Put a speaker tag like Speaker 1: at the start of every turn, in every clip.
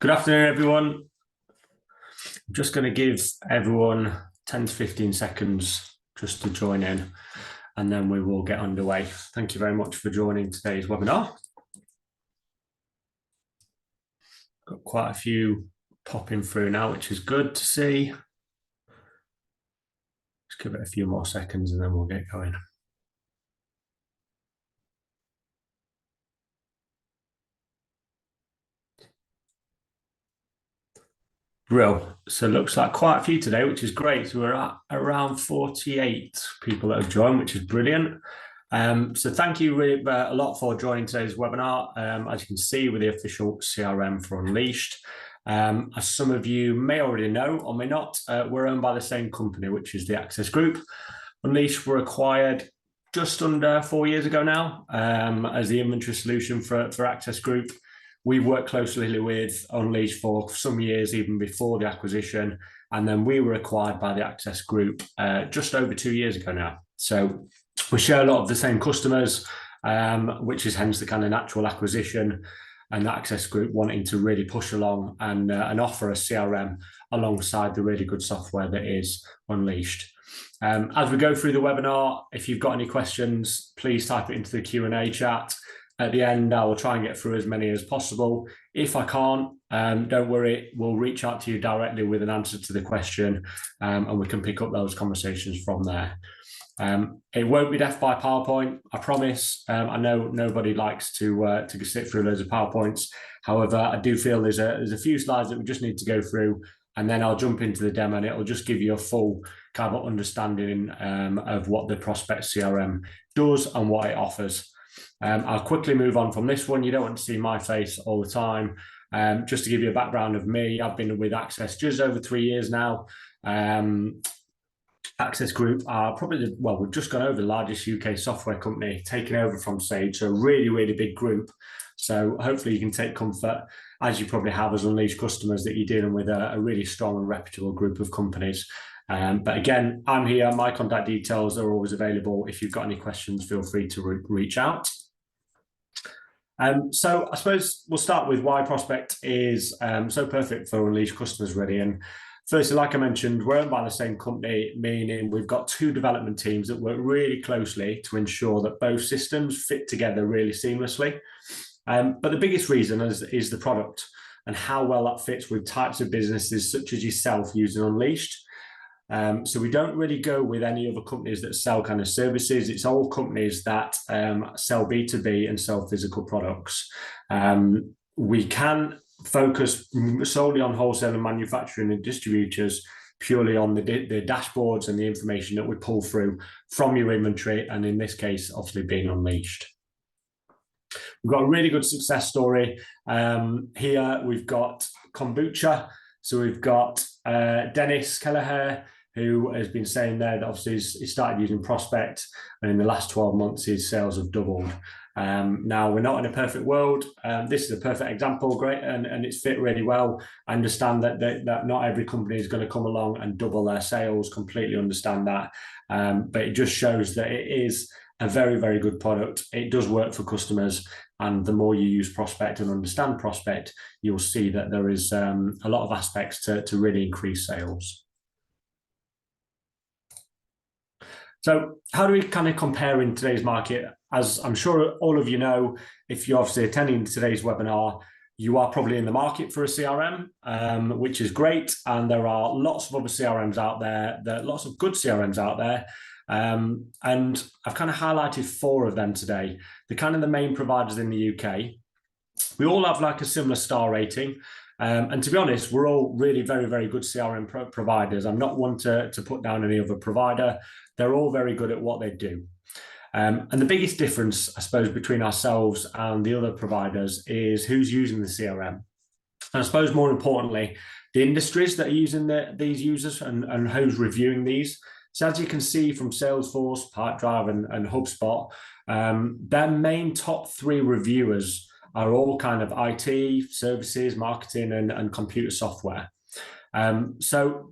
Speaker 1: Good afternoon, everyone. I'm just going to give everyone 10 to 15 seconds just to join in, and then we will get underway. Thank you very much for joining today's webinar. Got quite a few popping through now, which is good to see. Just give it a few more seconds and then we'll get going. Brill. So it looks like quite a few today, which is great. So we're at around 48 people that have joined, which is brilliant. So thank you really a lot for joining today's webinar. As you can see, we're the official CRM for Unleashed. As some of you may already know or may not, we're owned by the same company, which is the Access Group. Unleashed were acquired just under 4 years ago now as the inventory solution for Access Group. We've worked closely with Unleashed for some years, even before the acquisition, and then we were acquired by the Access Group just over 2 years ago now. So we share a lot of the same customers, which is hence the kind of natural acquisition, and the Access Group wanting to really push along and offer a CRM alongside the really good software that is Unleashed. As we go through the webinar, if you've got any questions, please type it into the Q&A chat. At the end, I will try and get through as many as possible. If I can't, don't worry, we'll reach out to you directly with an answer to the question, and we can pick up those conversations from there. It won't be death by PowerPoint, I promise. I know nobody likes to sit through loads of PowerPoints. However, I do feel there's a few slides that we just need to go through, and then I'll jump into the demo, and it'll just give you a full kind of understanding of what the Prospect CRM does and what it offers. I'll quickly move on from this one. You don't want to see my face all the time. Just to give you a background of me, I've been with Access just over 3 years now. Access Group are probably, we've just gone over the largest UK software company, taken over from Sage, so a really, really big group. So hopefully you can take comfort, as you probably have as Unleashed customers, that you're dealing with a really strong and reputable group of companies. But again, I'm here. My contact details are always available. If you've got any questions, feel free to reach out. So I suppose we'll start with why Prospect is so perfect for Unleashed customers, really. And firstly, like I mentioned, we're owned by the same company, meaning we've got 2 development teams that work really closely to ensure that both systems fit together really seamlessly. But the biggest reason is the product and how well that fits with types of businesses such as yourself using Unleashed. So we don't really go with any other companies that sell kind of services. It's all companies that sell B2B and sell physical products. We can focus solely on wholesale and manufacturing and distributors, purely on the dashboards and the information that we pull through from your inventory, and in this case, obviously being Unleashed. We've got a really good success story. Here we've got kombucha. So we've got Dennis Kelleher, who has been saying there that obviously he started using Prospect, and in the last 12 months his sales have doubled. Now, we're not in a perfect world. This is a perfect example, great, and it's fit really well. I understand that not every company is going to come along and double their sales, completely understand that. But it just shows that it is a very, very good product. It does work for customers, and the more you use Prospect and understand Prospect, you'll see that there is a lot of aspects to really increase sales. So how do we kind of compare in today's market? As I'm sure all of you know, if you're obviously attending today's webinar, you are probably in the market for a CRM, which is great. And there are lots of other CRMs out there, lots of good CRMs out there. And I've kind of highlighted 4 of them today. They're kind of the main providers in the UK. We all have like a similar star rating. And to be honest, we're all really very, very good CRM providers. I'm not one to put down any other provider. They're all very good at what they do. And the biggest difference, I suppose, between ourselves and the other providers is who's using the CRM. And I suppose more importantly, the industries that are using these users and who's reviewing these. So as you can see from Salesforce, Pipedrive and HubSpot, their main top 3 reviewers are all kind of IT, services, marketing, and computer software. So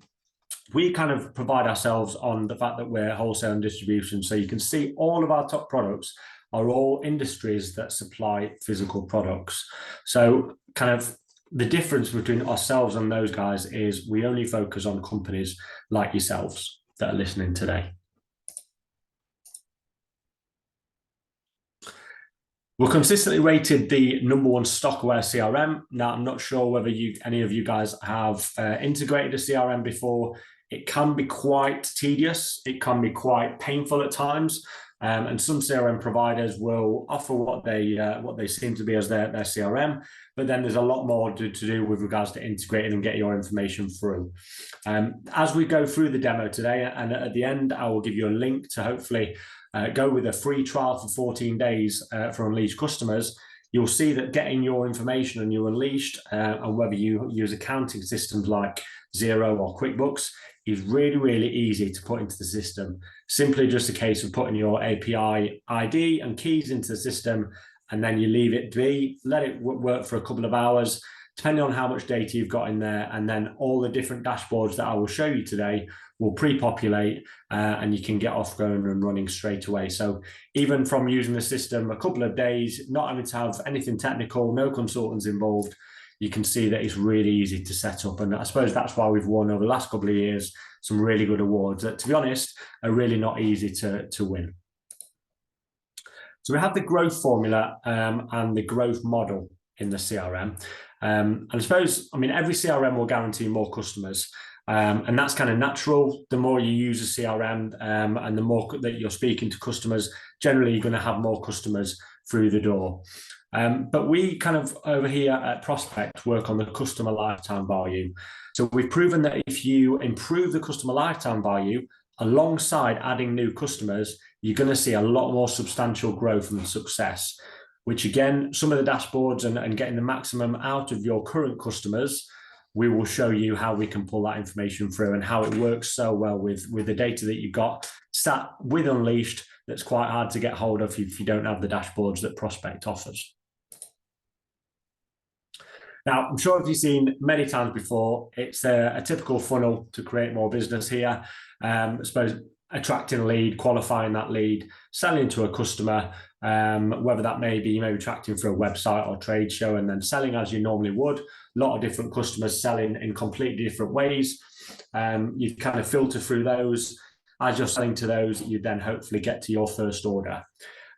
Speaker 1: we kind of provide ourselves on the fact that we're wholesale and distribution. So you can see all of our top products are all industries that supply physical products. So kind of the difference between ourselves and those guys is we only focus on companies like yourselves that are listening today. We're consistently rated the #1 stock-aware CRM. Now, I'm not sure whether any of you guys have integrated a CRM before. It can be quite tedious. It can be quite painful at times. And some CRM providers will offer what they seem to be as their CRM, but then there's a lot more to do with regards to integrating and get your information through. As we go through the demo today, and at the end, I will give you a link to hopefully go with a free trial for 14 days for Unleashed customers. You'll see that getting your information on your Unleashed, and whether you use accounting systems like Xero or QuickBooks, is really, really easy to put into the system. Simply just a case of putting your API ID and keys into the system, and then you leave it be, let it work for a couple of hours, depending on how much data you've got in there, and then all the different dashboards that I will show you today will pre-populate, and you can get off going and running straight away. So even from using the system a couple of days, not having to have anything technical, no consultants involved, you can see that it's really easy to set up. And I suppose that's why we've won over the last couple of years some really good awards that, to be honest, are really not easy to win. So we have the growth formula and the growth model in the CRM. And I suppose, every CRM will guarantee more customers. And that's kind of natural. The more you use a CRM and the more that you're speaking to customers, generally you're going to have more customers through the door. But we kind of over here at Prospect work on the customer lifetime value. So we've proven that if you improve the customer lifetime value alongside adding new customers, you're going to see a lot more substantial growth and success, which again, some of the dashboards and getting the maximum out of your current customers, we will show you how we can pull that information through and how it works so well with the data that you've got sat with Unleashed that's quite hard to get hold of if you don't have the dashboards that Prospect offers. Now, I'm sure if you've seen many times before, it's a typical funnel to create more business here. I suppose attracting a lead, qualifying that lead, selling to a customer, whether that may be attracting for a website or trade show and then selling as you normally would. A lot of different customers selling in completely different ways. You kind of filter through those. As you're selling to those, you then hopefully get to your first order.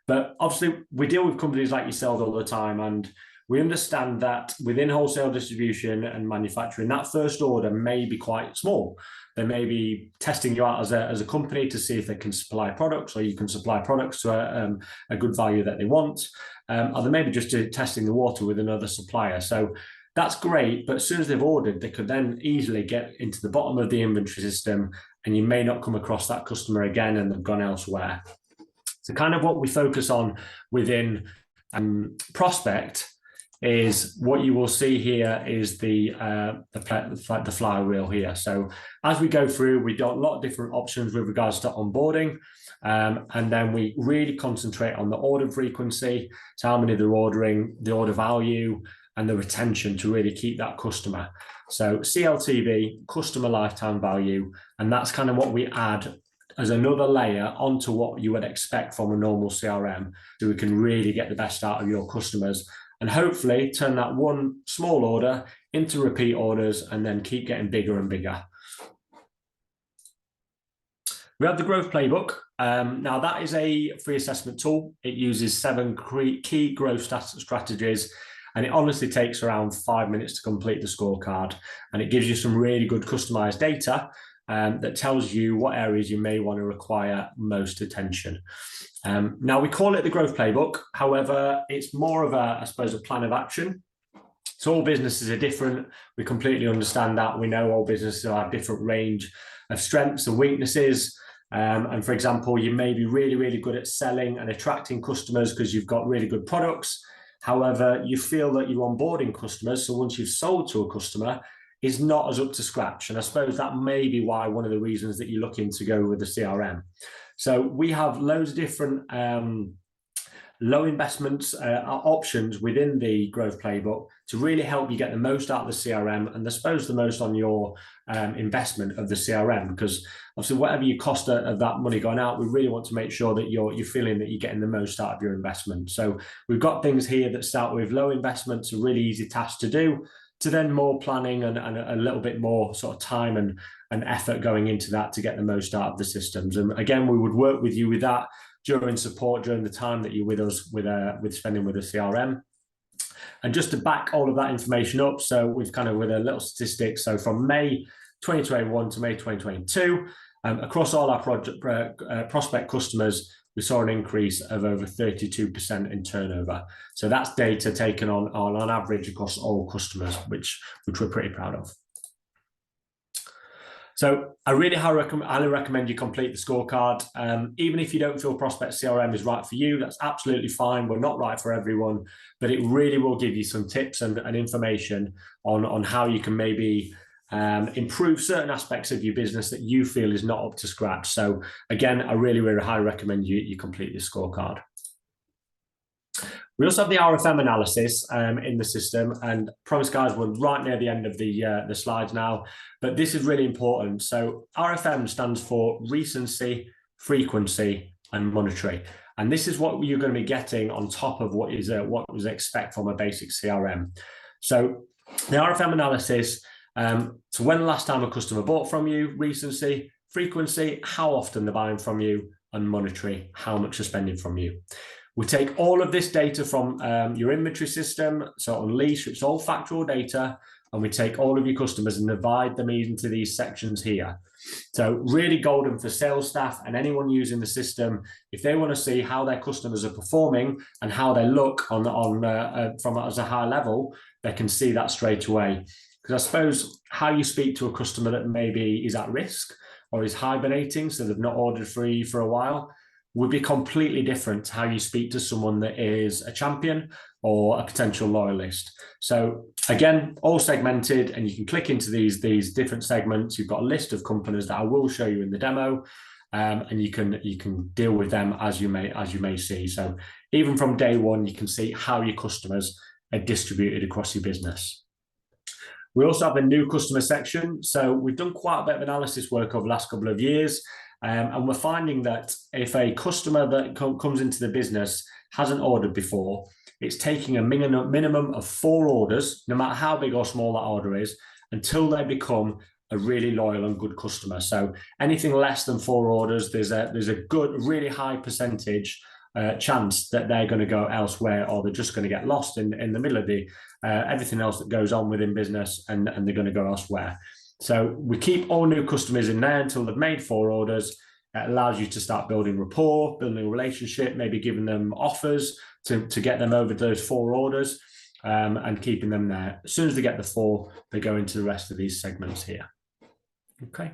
Speaker 1: But obviously, we deal with companies like yourselves all the time, and we understand that within wholesale distribution and manufacturing, that first order may be quite small. They may be testing you out as a company to see if they can supply products, or you can supply products to a good value that they want. Or they may be just testing the water with another supplier. So that's great, but as soon as they've ordered, they could then easily get into the bottom of the inventory system, and you may not come across that customer again and they've gone elsewhere. So kind of what we focus on within Prospect is what you will see here is the flywheel here. So as we go through, we do a lot of different options with regards to onboarding, and then we really concentrate on the order frequency, so how many they're ordering, the order value, and the retention to really keep that customer. So CLTV, customer lifetime value, and that's kind of what we add as another layer onto what you would expect from a normal CRM, so we can really get the best out of your customers and hopefully turn that one small order into repeat orders and then keep getting bigger and bigger. We have the growth playbook. Now that is a free assessment tool. It uses 7 key growth strategies, and it honestly takes around 5 minutes to complete the scorecard. And it gives you some really good customized data that tells you what areas you may want to require most attention. Now we call it the growth playbook. However, it's more of a plan of action. So all businesses are different. We completely understand that. We know all businesses have different range of strengths and weaknesses. And for example, you may be really, really good at selling and attracting customers because you've got really good products. However, you feel that you're onboarding customers. So once you've sold to a customer, is not as up to scratch. And I suppose that may be why one of the reasons that you're looking to go with the CRM. So we have loads of different low investments options within the growth playbook to really help you get the most out of the CRM and I suppose the most on your investment of the CRM, because obviously whatever you cost of that money going out, we really want to make sure that you're feeling that you're getting the most out of your investment. So we've got things here that start with low investments, a really easy task to do. to then more planning and a little bit more sort of time and effort going into that to get the most out of the systems. And again, we would work with you with that during support, during the time that you're with us with spending with the CRM. And just to back all of that information up, so we've kind of with a little statistic. So from May 2021 to May 2022, across all our prospect customers, we saw an increase of over 32% in turnover. So that's data taken on average across all customers, which we're pretty proud of. So I really highly recommend you complete the scorecard. Even if you don't feel Prospect CRM is right for you, that's absolutely fine. We're not right for everyone, but it really will give you some tips and information on how you can maybe improve certain aspects of your business that you feel is not up to scratch. So again, I really highly recommend you complete this scorecard. We also have the RFM analysis in the system, and promise guys, we're right near the end of the slides now, but this is really important. So RFM stands for recency, frequency, and monetary. And this is what you're going to be getting on top of what was expect from a basic CRM. So the RFM analysis, so when the last time a customer bought from you, recency, frequency, how often they're buying from you, and monetary, how much they're spending from you. We take all of this data from your inventory system, so Unleashed, it's all factual data, and we take all of your customers and divide them into these sections here. So really golden for sales staff and anyone using the system. If they want to see how their customers are performing and how they look from as a high level, they can see that straight away. Because I suppose how you speak to a customer that maybe is at risk or is hibernating, so they've not ordered for you for a while, would be completely different to how you speak to someone that is a champion or a potential loyalist. So again, all segmented, and you can click into these different segments. You've got a list of companies that I will show you in the demo, and you can deal with them as you may see. So even from day one, you can see how your customers are distributed across your business. We also have a new customer section. So we've done quite a bit of analysis work over the last couple of years. And we're finding that if a customer that comes into the business hasn't ordered before, it's taking a minimum of 4 orders, no matter how big or small that order is, until they become a really loyal and good customer. So anything less than 4 orders, there's a good, really high percentage chance that they're going to go elsewhere, or they're just going to get lost in the middle of the everything else that goes on within business, and they're going to go elsewhere. So we keep all new customers in there until they've made 4 orders. It allows you to start building rapport, building a relationship, maybe giving them offers to get them over those 4 orders, and keeping them there. As soon as they get the 4, they go into the rest of these segments here. Okay.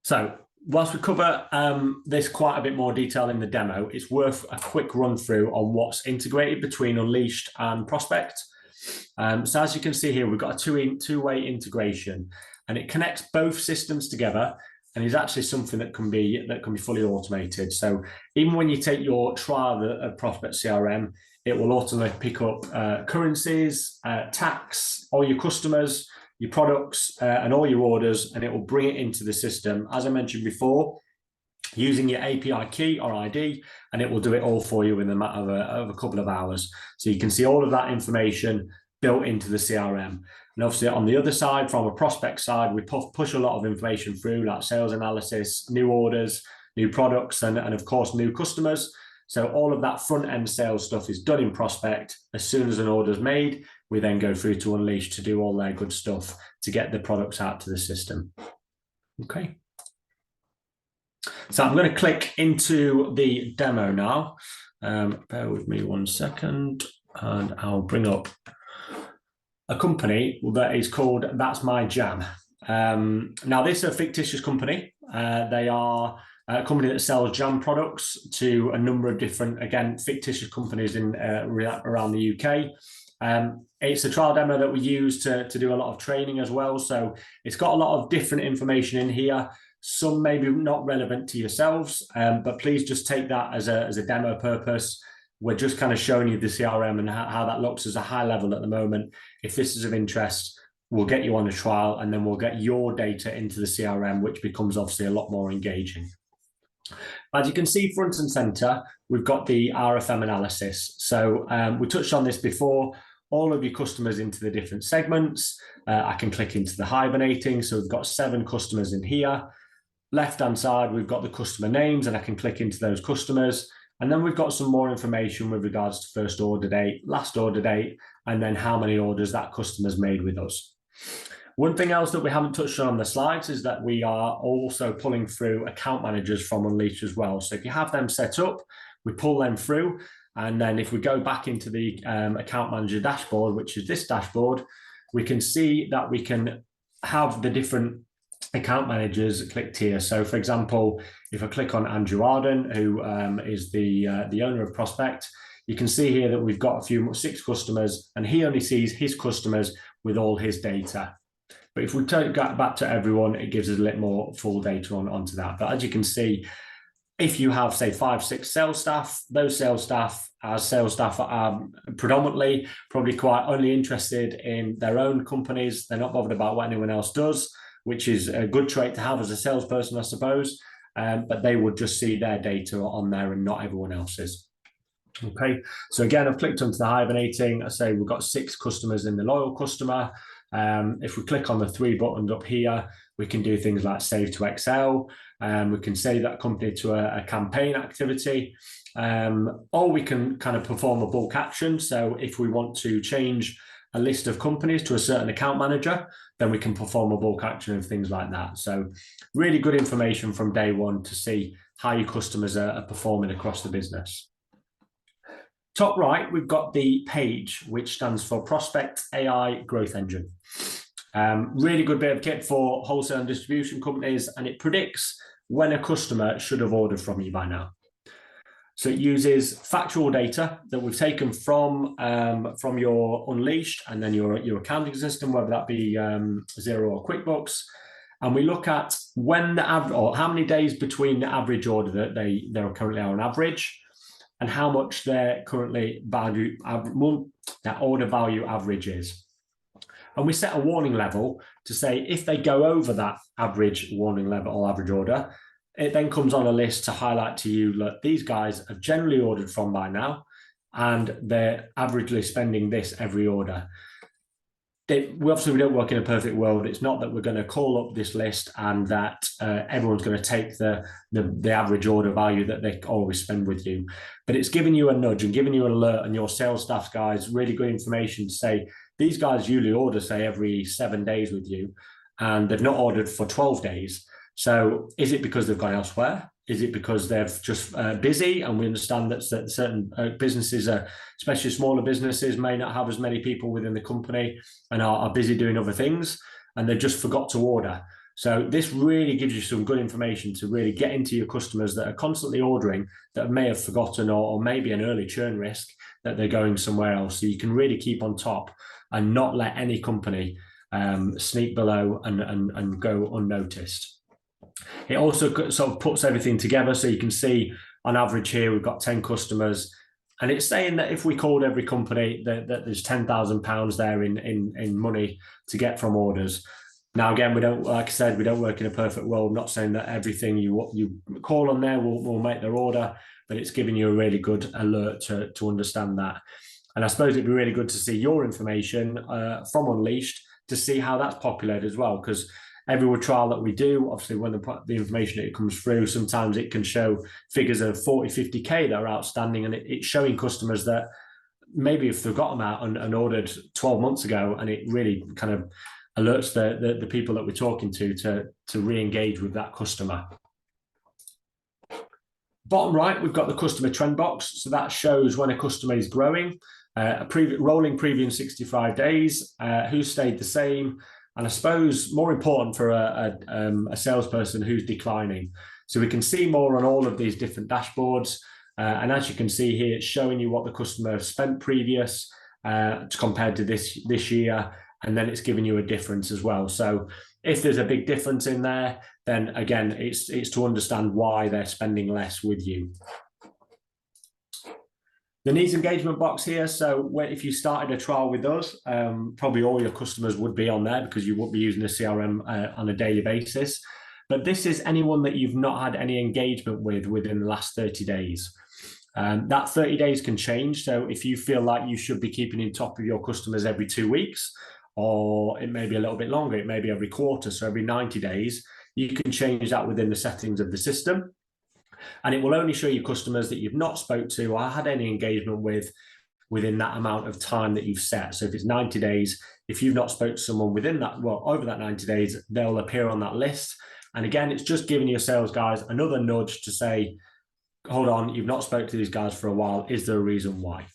Speaker 1: So whilst we cover this quite a bit more detail in the demo, it's worth a quick run through on what's integrated between Unleashed and Prospect. So as you can see here, we've got a two-way integration, and it connects both systems together, and is actually something that can be fully automated. So even when you take your trial of Prospect CRM, it will automatically pick up currencies, tax, all your customers, your products, and all your orders, and it will bring it into the system, as I mentioned before, using your API key or ID, and it will do it all for you in a matter of a couple of hours. So you can see all of that information built into the CRM. And obviously on the other side, from a prospect side, we push a lot of information through, like sales analysis, new orders, new products, and of course, new customers. So all of that front end sales stuff is done in Prospect. As soon as an order is made, we then go through to Unleashed to do all their good stuff to get the products out to the system. Okay. So I'm going to click into the demo now. Bear with me 1 second, and I'll bring up a company that is called That's My Jam. Now, this is a fictitious company. They are a company that sells jam products to a number of different, again, fictitious companies in around the UK. It's a trial demo that we use to do a lot of training as well. So it's got a lot of different information in here. Some maybe not relevant to yourselves, but please just take that as a demo purpose. We're just kind of showing you the CRM and how that looks as a high level at the moment. If this is of interest, we'll get you on a trial, and then we'll get your data into the CRM, which becomes obviously a lot more engaging. As you can see front and center, we've got the RFM analysis. So we touched on this before, all of your customers into the different segments. I can click into the hibernating. So we've got 7 customers in here. Left-hand side, we've got the customer names, and I can click into those customers. And then we've got some more information with regards to first order date, last order date, and then how many orders that customer's made with us. One thing else that we haven't touched on the slides is that we are also pulling through account managers from Unleashed as well. So if you have them set up, we pull them through. And then if we go back into the account manager dashboard, which is this dashboard, we can see that we can have the different account managers clicked here. So for example, if I click on Andrew Arden, who is the owner of Prospect, you can see here that we've got 6 customers, and he only sees his customers with all his data. But if we take that back to everyone, it gives us a little more full data onto that. But as you can see, if you have, say, 5, 6 sales staff, those sales staff are predominantly probably quite only interested in their own companies. They're not bothered about what anyone else does, which is a good trait to have as a salesperson, I suppose. But they would just see their data on there and not everyone else's. Okay, so again, I've clicked onto the hibernating. I say we've got 6 customers in the loyal customer. If we click on the 3 buttons up here, we can do things like save to Excel. We can save that company to a campaign activity, or we can kind of perform a bulk action. So if we want to change a list of companies to a certain account manager, then we can perform a bulk action and things like that. So really good information from day one to see how your customers are performing across the business. Top right, we've got the page, which stands for Prospect AI Growth Engine. Really good bit of kit for wholesale and distribution companies, and it predicts when a customer should have ordered from you by now. So it uses factual data that we've taken from your Unleashed and then your accounting system, whether that be Xero or QuickBooks, and we look at when the average, or how many days between the average order that they're currently on average, and how much their currently value, that order value average is. And we set a warning level to say if they go over that average warning level or average order, it then comes on a list to highlight to you, look, these guys have generally ordered from by now, and they're averagely spending this every order. We don't work in a perfect world. It's not that we're going to call up this list and that everyone's going to take the average order value that they always spend with you. But it's giving you a nudge and giving you an alert, and your sales staff guys really good information to say, these guys usually order, say, every 7 days with you, and they've not ordered for 12 days. So is it because they've gone elsewhere? Is it because they're just busy? And we understand that certain businesses, especially smaller businesses, may not have as many people within the company and are busy doing other things, and they just forgot to order. So this really gives you some good information to really get into your customers that are constantly ordering, that may have forgotten, or maybe an early churn risk that they're going somewhere else. So you can really keep on top and not let any company sneak below and go unnoticed. It also sort of puts everything together, so you can see on average here we've got 10 customers, and it's saying that if we called every company that there's £10,000 there in money to get from orders. Now again, we don't, like I said, we don't work in a perfect world. I'm not saying that everything you call on there will make their order, but it's giving you a really good alert to understand that. And I suppose it'd be really good to see your information from Unleashed to see how that's populated as well, because every trial that we do, obviously when the information that comes through, sometimes it can show figures of 40, 50K that are outstanding, and it's showing customers that maybe have forgotten that and ordered 12 months ago, and it really kind of alerts the people that we're talking to re-engage with that customer. Bottom right, we've got the customer trend box. So that shows when a customer is growing, rolling previous 65 days, who stayed the same, and I suppose more important for a salesperson, who's declining. So we can see more on all of these different dashboards. And as you can see here, it's showing you what the customer spent previous compared to this year. And then it's giving you a difference as well. So if there's a big difference in there, then again, it's to understand why they're spending less with you. The needs engagement box here. So if you started a trial with us, probably all your customers would be on there because you would be using the CRM on a daily basis. but this is anyone that you've not had any engagement with within the last 30 days. That 30 days can change. So if you feel like you should be keeping in top of your customers every 2 weeks, or it may be a little bit longer, it may be every quarter, so every 90 days, you can change that within the settings of the system. And it will only show you customers that you've not spoke to or had any engagement with within that amount of time that you've set. So if it's 90 days, if you've not spoke to someone within that, well, over that 90 days, they'll appear on that list. And again, it's just giving your sales guys another nudge to say, hold on, you've not spoke to these guys for a while. Is there a reason why?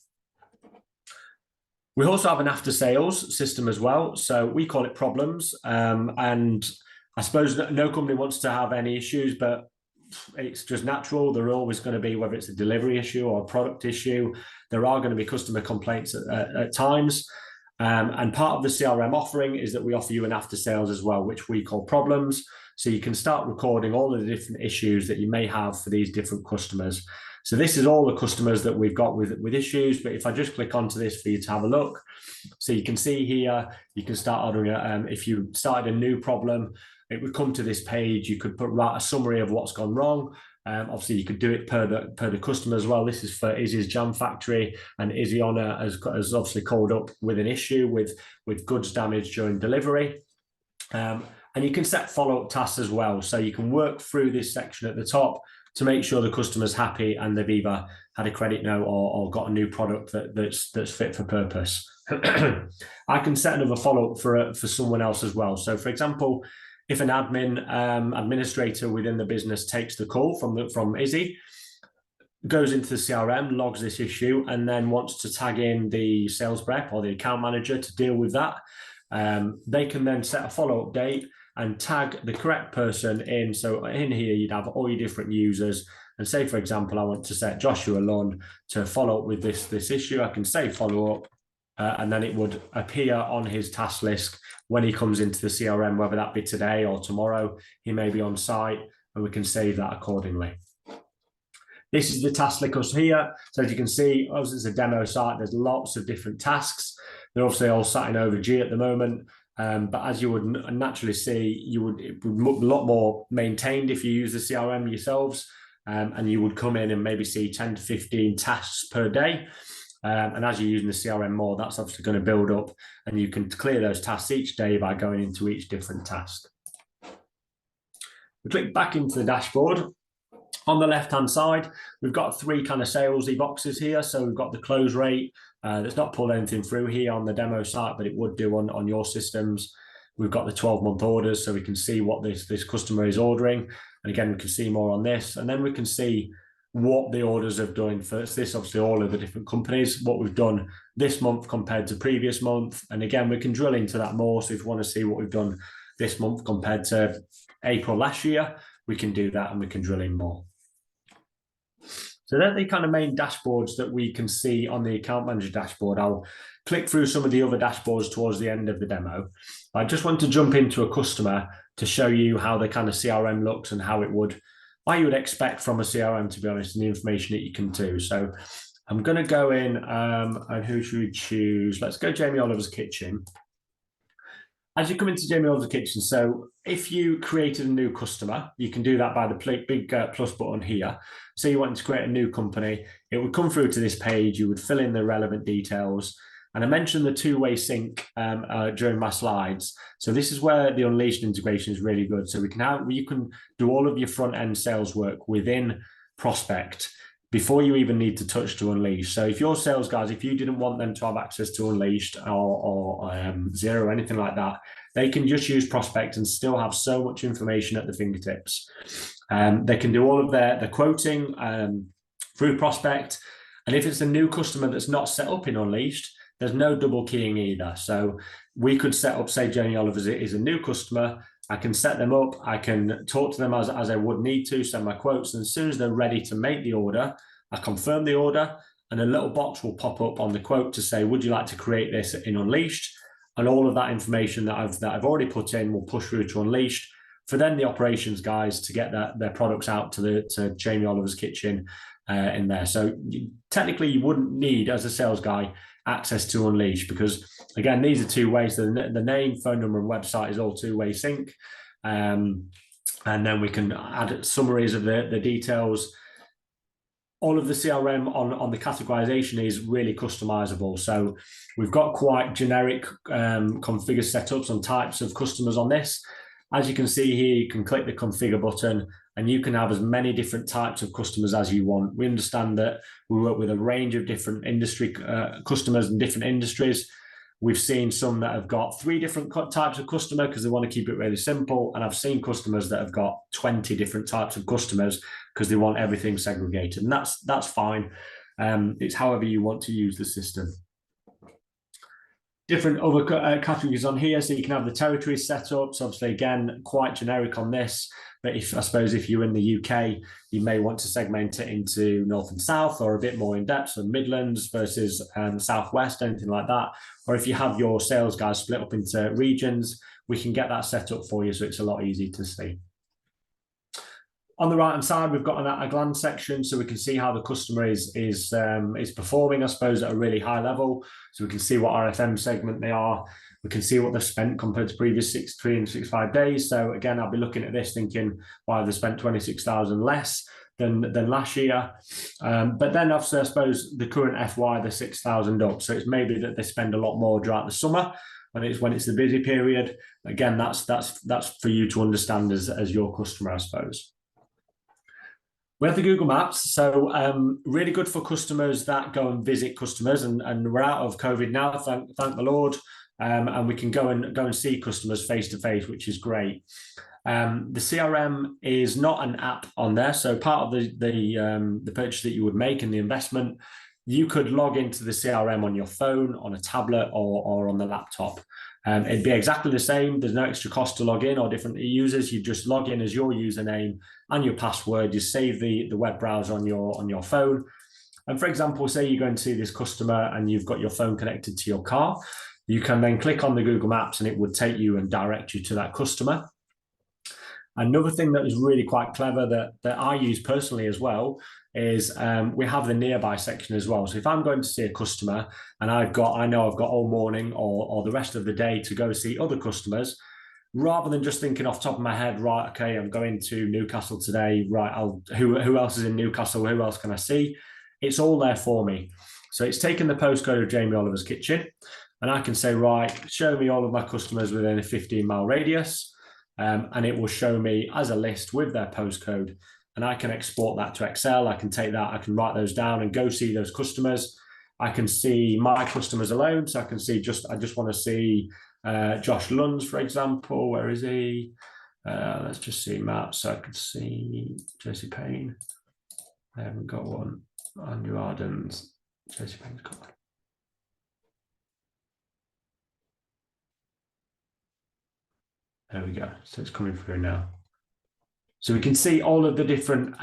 Speaker 1: We also have an after sales system as well. So we call it problems. And I suppose no company wants to have any issues, but it's just natural. There are always going to be, whether it's a delivery issue or a product issue, there are going to be customer complaints at times. And part of the CRM offering is that we offer you an after sales as well, which we call problems. So you can start recording all of the different issues that you may have for these different customers. So this is all the customers that we've got with issues. But if I just click onto this for you to have a look, so you can see here, you can start ordering it. If you started a new problem, it would come to this page. You could write a summary of what's gone wrong. Obviously, you could do it per the customer as well. This is for Izzy's Jam Factory, and Izzy Honor has obviously called up with an issue with goods damage during delivery. And you can set follow-up tasks as well. So you can work through this section at the top to make sure the customer's happy and they've either had a credit note or got a new product that's fit for purpose. I can set another follow-up for someone else as well. So for example, if an administrator within the business takes the call from Izzy, goes into the CRM, logs this issue, and then wants to tag in the sales rep or the account manager to deal with that, they can then set a follow-up date and tag the correct person in. So in here, you'd have all your different users. And say, for example, I want to set Joshua Lunn to follow up with this issue. I can say follow up, and then it would appear on his task list when he comes into the CRM, whether that be today or tomorrow. He may be on site, and we can save that accordingly. This is the task list here. So as you can see, obviously it's a demo site. There's lots of different tasks. They're obviously all sat in OverG at the moment. But as you would naturally see, it would be a lot more maintained if you use the CRM yourselves. And you would come in and maybe see 10 to 15 tasks per day. And as you're using the CRM more, that's obviously going to build up, and you can clear those tasks each day by going into each different task. We click back into the dashboard. On the left-hand side, we've got three kind of salesy boxes here. So we've got the close rate. That's not pulled anything through here on the demo site, but it would do on your systems. We've got the 12-month orders, so we can see what this customer is ordering. And again, we can see more on this. And then we can see what the orders have done for this, obviously all of the different companies, what we've done this month compared to previous month. And again, we can drill into that more. So if you want to see what we've done this month compared to April last year, we can do that and we can drill in more. So they're the kind of main dashboards that we can see on the account manager dashboard. I'll click through some of the other dashboards towards the end of the demo. I just want to jump into a customer to show you how the kind of CRM looks and how what you would expect from a CRM, to be honest, and the information that you can do. So I'm going to go in and who should we choose? Let's go Jamie Oliver's Kitchen. As you come into Jamie Oliver's Kitchen, so if you created a new customer, you can do that by the big plus button here. So you want to create a new company, it would come through to this page, you would fill in the relevant details. And I mentioned the two-way sync during my slides. So this is where the Unleashed integration is really good. So you can do all of your front-end sales work within Prospect before you even need to touch to Unleash. So if your sales guys, if you didn't want them to have access to Unleashed or Zero or anything like that, they can just use Prospect and still have so much information at the fingertips. They can do all of their quoting through Prospect. And if it's a new customer that's not set up in Unleashed, there's no double keying either. So we could set up, say Jamie Oliver's is a new customer. I can set them up. I can talk to them as I would need to, send my quotes. And as soon as they're ready to make the order, I confirm the order, and a little box will pop up on the quote to say, would you like to create this in Unleashed? And all of that information that I've already put in will push through to Unleashed for then the operations guys to get their products out to Jamie Oliver's Kitchen in there. So technically you wouldn't need, as a sales guy, access to Unleash, because again, these are two ways. The name, phone number, and website is all two-way sync. and then we can add summaries of the details. All of the CRM on the categorization is really customizable. So we've got quite generic configure setups on types of customers on this. As you can see here, you can click the configure button and you can have as many different types of customers as you want. We understand that we work with a range of different industry customers in different industries. We've seen some that have got 3 different types of customer because they want to keep it really simple. And I've seen customers that have got 20 different types of customers because they want everything segregated. And that's fine. It's however you want to use the system. Different other categories on here. So you can have the territory setups. Obviously, again, quite generic on this. But I suppose if you're in the UK, you may want to segment it into North and South, or a bit more in depth, so Midlands versus Southwest, anything like that. Or if you have your sales guys split up into regions, we can get that set up for you so it's a lot easier to see. On the right-hand side, we've got an at a glance section, so we can see how the customer is performing, I suppose, at a really high level. So we can see what RFM segment they are. We can see what they've spent compared to previous 365 days. So again, I'll be looking at this thinking, why have they spent 26,000 less than last year? But then obviously, I suppose the current FY, they're 6,000 up. So it's maybe that they spend a lot more throughout the summer when it's the busy period. Again, that's for you to understand as your customer, I suppose. We have the Google Maps, so really good for customers that go and visit customers, and we're out of COVID now, thank the Lord, and we can go and see customers face to face, which is great. The CRM is not an app on there, so part of the purchase that you would make and the investment, you could log into the CRM on your phone, on a tablet, or on the laptop. It'd be exactly the same. There's no extra cost to log in or different users. You just log in as your username and your password. You save the web browser on your phone. And for example, say you're going to see this customer and you've got your phone connected to your car. You can then click on the Google Maps and it would take you and direct you to that customer. Another thing that is really quite clever that I use personally as well is we have the nearby section as well. So if I'm going to see a customer and I know I've got all morning or the rest of the day to go see other customers, rather than just thinking off the top of my head, right, okay, I'm going to Newcastle today, right, who else is in Newcastle, who else can I see? It's all there for me. So it's taken the postcode of Jamie Oliver's Kitchen and I can say, right, show me all of my customers within a 15-mile radius. And it will show me as a list with their postcode, and I can export that to Excel. I can take that, I can write those down and go see those customers. I can see my customers alone, so I can see I just want to see Josh Lunds, for example. Where is he? Let's just see Matt, so I can see Josie Payne. I haven't got one. Andrew Ardens. Josie Payne's got one. There we go. So it's coming through now. So we can see all of the different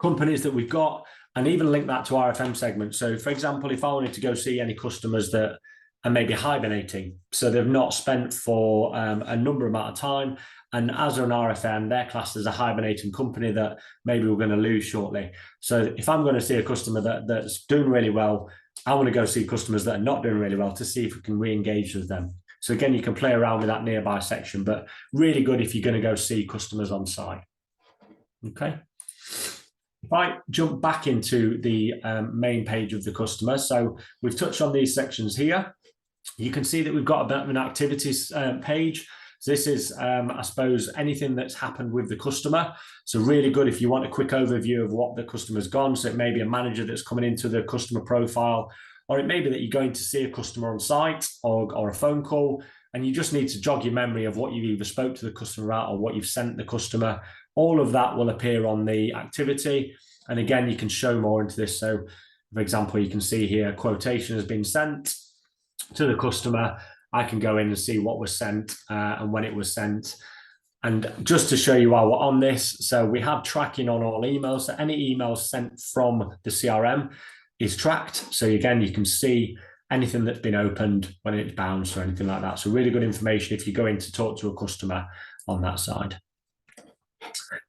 Speaker 1: companies that we've got and even link that to RFM segments. So for example, if I wanted to go see any customers that are maybe hibernating, so they've not spent for a number amount of time, and as an RFM, they're classed as a hibernating company that maybe we're going to lose shortly. So if I'm going to see a customer that's doing really well, I want to go see customers that are not doing really well to see if we can re-engage with them. So again, you can play around with that nearby section, but really good if you're going to go see customers on site. Okay. If I jump back into the main page of the customer, so we've touched on these sections here. You can see that we've got a bit of an activities page. So this is, I suppose, anything that's happened with the customer. So really good if you want a quick overview of what the customer's gone. So it may be a manager that's coming into the customer profile, or it may be that you're going to see a customer on site or a phone call, and you just need to jog your memory of what you either spoke to the customer about or what you've sent the customer. All of that will appear on the activity. And again, you can show more into this. So for example, you can see here, a quotation has been sent to the customer. I can go in and see what was sent and when it was sent. And just to show you while we're on this, so we have tracking on all emails. So any emails sent from the CRM is tracked. So again, you can see anything that's been opened when it's bounced or anything like that. So really good information if you go in to talk to a customer on that side.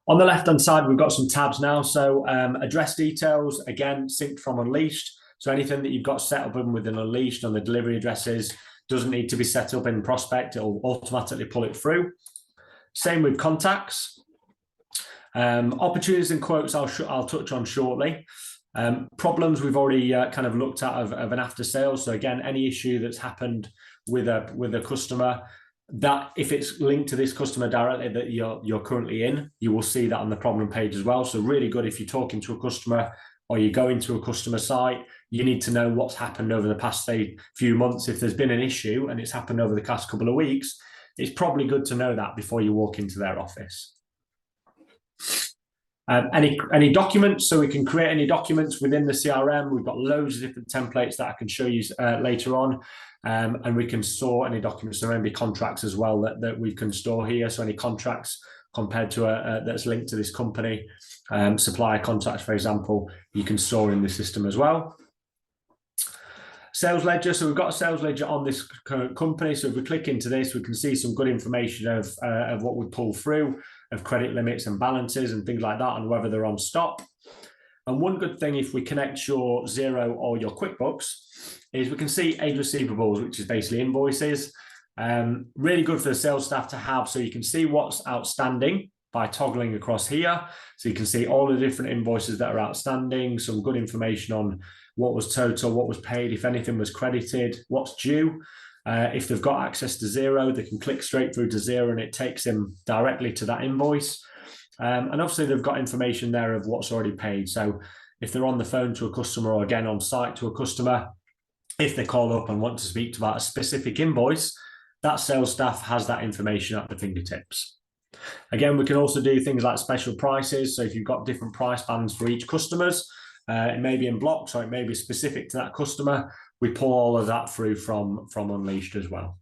Speaker 1: On the left-hand side, we've got some tabs now. So address details, again, synced from Unleashed. So anything that you've got set up with an Unleashed on the delivery addresses doesn't need to be set up in Prospect. It'll automatically pull it through. Same with contacts. Opportunities and quotes I'll touch on shortly. Problems we've already kind of looked at of an after sales. So again, any issue that's happened with a customer, that if it's linked to this customer directly that you're currently in, you will see that on the problem page as well. So really good if you're talking to a customer or you go into a customer site, you need to know what's happened over the past, say, few months. If there's been an issue and it's happened over the past couple of weeks, it's probably good to know that before you walk into their office. Any documents, so we can create any documents within the CRM. We've got loads of different templates that I can show you later on, and we can store any documents. There may be contracts as well that we can store here. So any contracts compared to that's linked to this company, supplier contracts, for example, you can store in the system as well. Sales ledger. So we've got a sales ledger on this company. So if we click into this, we can see some good information of what we pull through, of credit limits and balances and things like that, and whether they're on stop. And one good thing, if we connect your Xero or your QuickBooks, is we can see age receivables, which is basically invoices. Really good for the sales staff to have, so you can see what's outstanding by toggling across here. So you can see all the different invoices that are outstanding, some good information on what was total, what was paid, if anything was credited, what's due. If they've got access to Xero, they can click straight through to Xero and it takes them directly to that invoice. And obviously they've got information there of what's already paid. So if they're on the phone to a customer, or again on site to a customer, if they call up and want to speak about a specific invoice, that sales staff has that information at the fingertips. Again, we can also do things like special prices. So if you've got different price bands for each customers, it may be in blocks or it may be specific to that customer. We pull all of that through from Unleashed as well.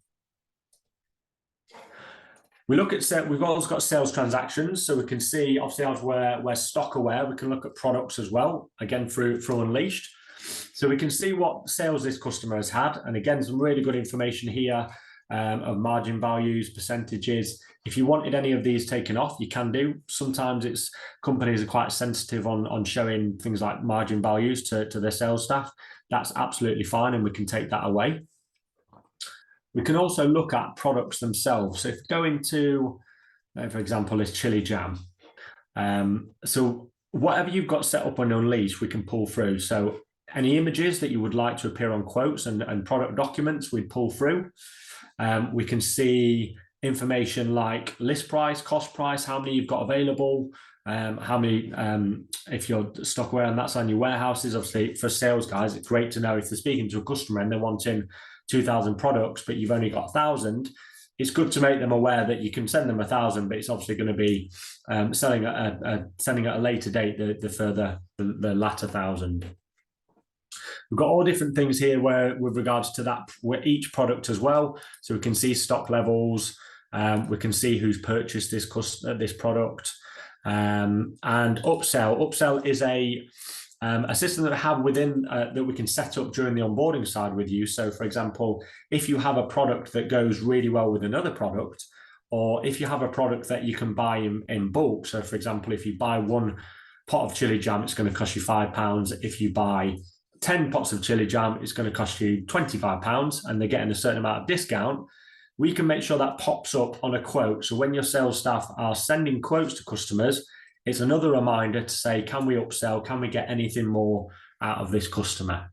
Speaker 1: We look at, we've also got sales transactions, so we can see, obviously, as we're stock aware, we can look at products as well, again, through Unleashed. So we can see what sales this customer has had. And again, some really good information here of margin values, percentages. If you wanted any of these taken off, you can do. Sometimes companies are quite sensitive on showing things like margin values to their sales staff. That's absolutely fine, and we can take that away. We can also look at products themselves. So if you go into, for example, this chili jam. So whatever you've got set up on Unleashed, we can pull through. So any images that you would like to appear on quotes and product documents, we pull through. We can see information like list price, cost price, how many you've got available, how many, if you're stock aware and that's on your warehouses. Obviously, for sales guys, it's great to know if they're speaking to a customer and they're wanting 2,000 products, but you've only got 1,000. It's good to make them aware that you can send them 1,000, but it's obviously going to be sending at a later date the latter 1,000. We've got all different things here with regards to that, with each product as well. So we can see stock levels, we can see who's purchased this product, and upsell. Upsell is a system that I have within that we can set up during the onboarding side with you. So for example, if you have a product that goes really well with another product, or if you have a product that you can buy in bulk. So for example, if you buy one pot of chili jam, it's going to cost you £5. If you buy 10 pots of chili jam, it's going to cost you £25, and they're getting a certain amount of discount. We can make sure that pops up on a quote. So when your sales staff are sending quotes to customers, it's another reminder to say, can we upsell? Can we get anything more out of this customer?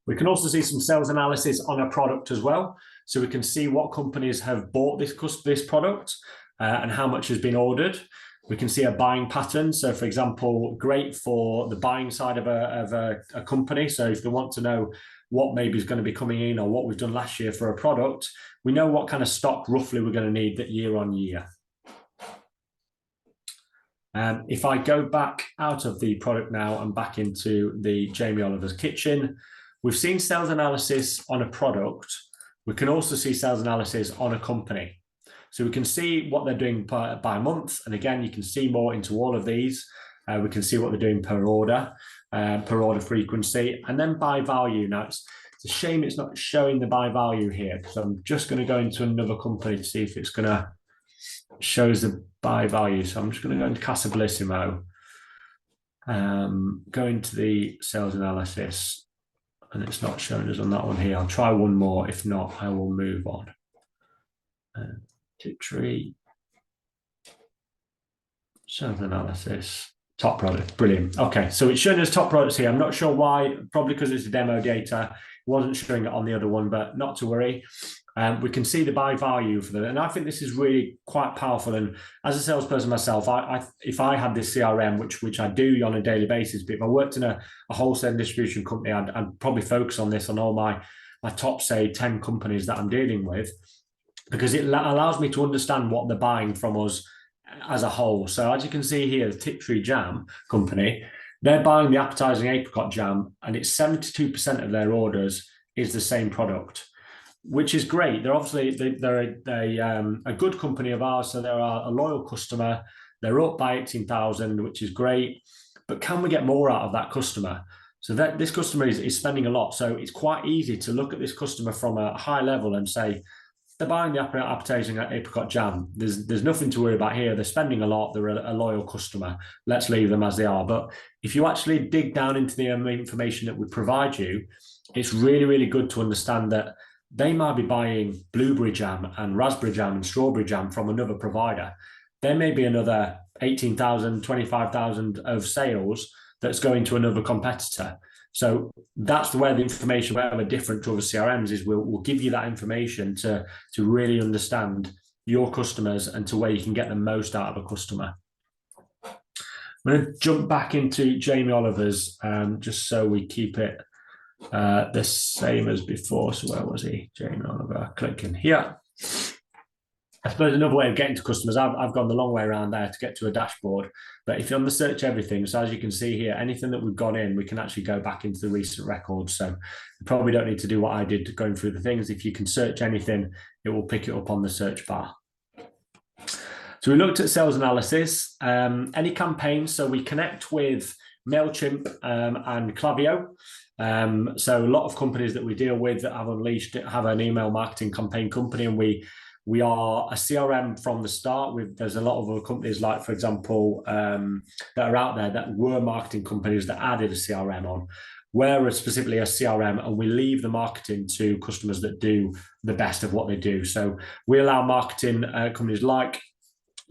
Speaker 1: We can also see some sales analysis on a product as well. So we can see what companies have bought this product and how much has been ordered. We can see a buying pattern. So for example, great for the buying side of a company. So if they want to know what maybe is going to be coming in or what we've done last year for a product, we know what kind of stock roughly we're going to need that year on year. If I go back out of the product now and back into the Jamie Oliver's kitchen, we've seen sales analysis on a product. We can also see sales analysis on a company. So we can see what they're doing by month. And again, you can see more into all of these. We can see what they're doing per order frequency, and then by value. Now, it's a shame it's not showing the by value here, because I'm just going to go into another company to see if it's going to show the by value. So I'm just going to go into Casa Bellissimo, go into the sales analysis, and it's not showing us on that one here. I'll try one more. If not, I will move on. Tiptree. Sales analysis. Top product. Brilliant. Okay, so it's showing us top products here. I'm not sure why, probably because it's a demo data. It wasn't showing it on the other one, but not to worry. We can see the buy value for them. And I think this is really quite powerful. And as a salesperson myself, if I had this CRM, which I do on a daily basis, but if I worked in a wholesale distribution company, I'd probably focus on this on all my top, say, 10 companies that I'm dealing with, because it allows me to understand what they're buying from us as a whole. So as you can see here, the Tiptree Jam Company, they're buying the appetizing apricot jam, and it's 72% of their orders is the same product, which is great. They're obviously they're a good company of ours, so they're a loyal customer. They're up by 18,000, which is great. But can we get more out of that customer? So that this customer is spending a lot. So it's quite easy to look at this customer from a high level and say, they're buying the appetizing apricot jam. There's nothing to worry about here. They're spending a lot. They're a loyal customer. Let's leave them as they are. But if you actually dig down into the information that we provide you, it's really, really good to understand that they might be buying blueberry jam and raspberry jam and strawberry jam from another provider. There may be another 18,000, 25,000 of sales that's going to another competitor. So that's where the information, where we're different to other CRMs, is we'll give you that information to really understand your customers and to where you can get the most out of a customer. I'm going to jump back into Jamie Oliver's just so we keep it the same as before. So where was he? Jamie Oliver, clicking here. I suppose another way of getting to customers, I've gone the long way around there to get to a dashboard. But if you're on the search everything, so as you can see here, anything that we've got in, we can actually go back into the recent records. So you probably don't need to do what I did going through the things. If you can search anything, it will pick it up on the search bar. So we looked at sales analysis, any campaigns. So we connect with MailChimp and Klaviyo. So a lot of companies that we deal with that have Unleashed have an email marketing campaign company, and we are a CRM from the start. There's a lot of other companies, like, for example, that are out there that were marketing companies that added a CRM on. We're specifically a CRM, and we leave the marketing to customers that do the best of what they do. So we allow marketing companies like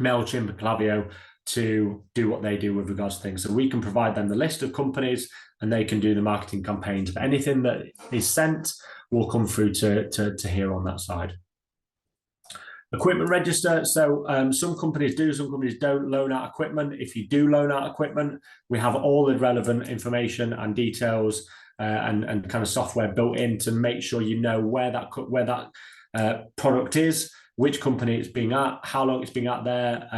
Speaker 1: MailChimp and Klaviyo to do what they do with regards to things. So we can provide them the list of companies, and they can do the marketing campaigns. But anything that is sent will come through to here on that side. Equipment register. So some companies do, some companies don't loan out equipment. If you do loan out equipment, we have all the relevant information and details and kind of software built in to make sure you know where that product is, which company it's being at, how long it's been at there.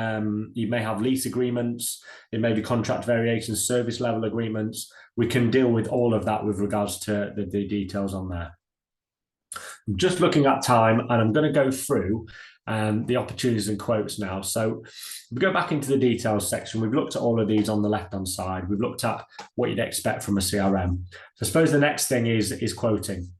Speaker 1: You may have lease agreements. It may be contract variations, service level agreements. We can deal with all of that with regards to the details on there. I'm just looking at time, and I'm going to go through the opportunities and quotes now. So we go back into the details section. We've looked at all of these on the left-hand side. We've looked at what you'd expect from a CRM. So I suppose the next thing is quoting.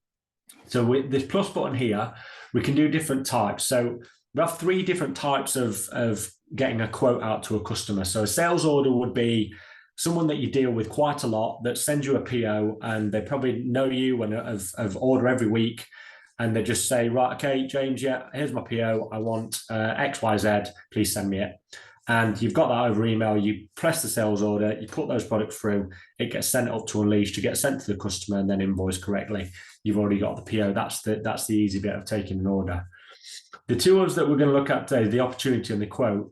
Speaker 1: So with this plus button here, we can do different types. So we have 3 different types of getting a quote out to a customer. So a sales order would be someone that you deal with quite a lot that sends you a PO, and they probably know you and have order every week. And they just say, right, okay, James, yeah, here's my PO. I want X, Y, Z. Please send me it. And you've got that over email. You press the sales order. You put those products through. It gets sent up to Unleashed. You get sent to the customer and then invoiced correctly. You've already got the PO. That's the easy bit of taking an order. The 2 ones that we're going to look at today, the opportunity and the quote.